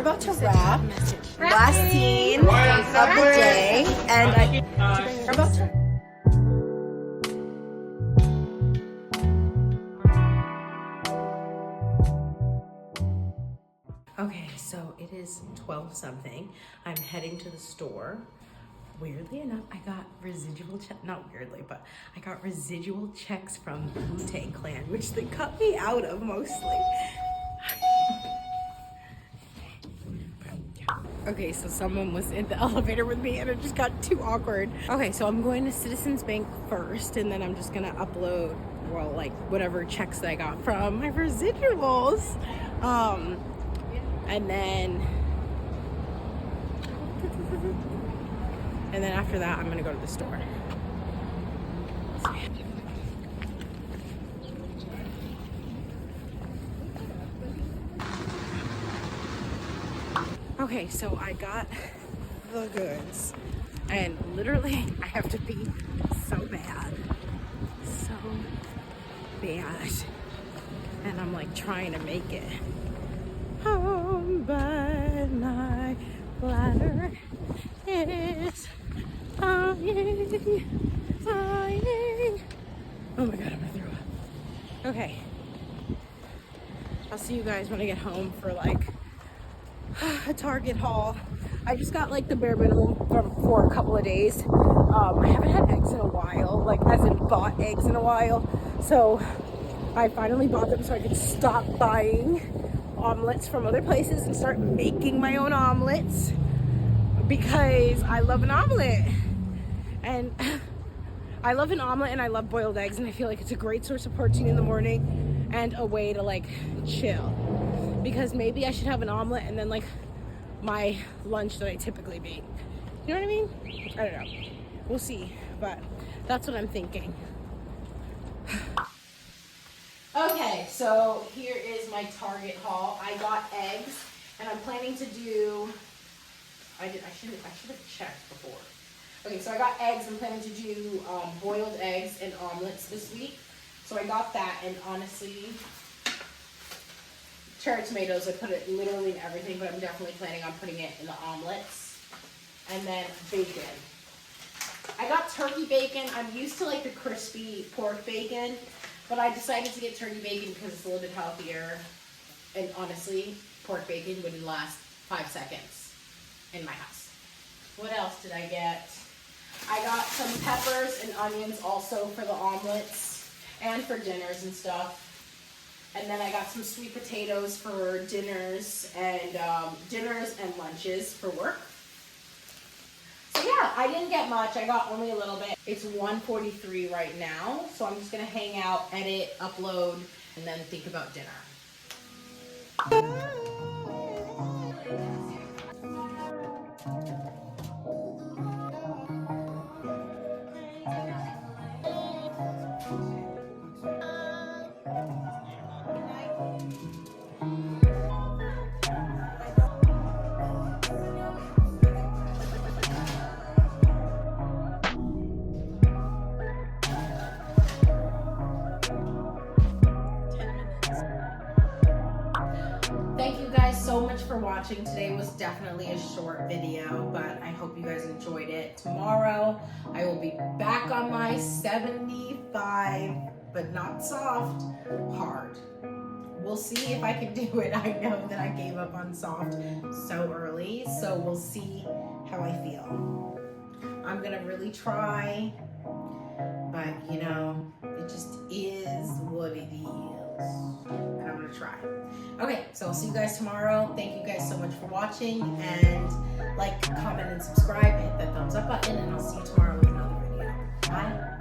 about to wrap. Last scene of the day, and we're about to. Okay, so it is 12 something. I'm heading to the store. Weirdly enough, I got residual not weirdly, but I got residual checks from the Wu-Tang Clan, which they cut me out of mostly. Okay, so someone was in the elevator with me and it just got too awkward. Okay, so I'm going to Citizens Bank first, and then I'm just gonna upload, well, like whatever checks that I got from my residuals. And then after that, I'm gonna go to the store. Okay, so I got the goods, and literally I have to pee so bad, and I'm like trying to make it home, but my bladder is dying. Oh my god, I'm gonna throw up. Okay, I'll see you guys when I get home for like a Target haul. I just got like the bare minimum for a couple of days. I haven't had eggs in a while, like as in bought eggs in a while. So I finally bought them so I could stop buying omelets from other places and start making my own omelets, because I love an omelet. And I love an omelet and I love boiled eggs, and I feel like it's a great source of protein in the morning and a way to like chill. Because maybe I should have an omelet and then like my lunch that I typically make. You know what I mean? I don't know. We'll see, but that's what I'm thinking. Okay, so here is my Target haul. I got eggs, and I'm planning to do, I should have checked before. Okay, so I got eggs. I'm planning to do boiled eggs and omelets this week. So I got that, and honestly, cherry tomatoes, I put it literally in everything, but I'm definitely planning on putting it in the omelets. And then bacon. I got turkey bacon. I'm used to like the crispy pork bacon, but I decided to get turkey bacon because it's a little bit healthier. And honestly, pork bacon wouldn't last 5 seconds in my house. What else did I get? I got some peppers and onions also for the omelets and for dinners and stuff. And then I got some sweet potatoes for dinners and lunches for work. So yeah, I didn't get much. I got only a little bit. It's 1:43 right now, so I'm just gonna hang out, edit, upload, and then think about dinner. Thank you guys so much for watching. Today was definitely a short video, but I hope you guys enjoyed it. Tomorrow, I will be back on my 75, but not soft, hard. We'll see if I can do it. I know that I gave up on soft so early, so we'll see how I feel. I'm gonna really try, but you know, it just is what it is. And I'm gonna try. Okay, so I'll see you guys tomorrow. Thank you guys so much for watching, and like, comment, and subscribe. Hit that thumbs up button, and I'll see you tomorrow with another video. Bye.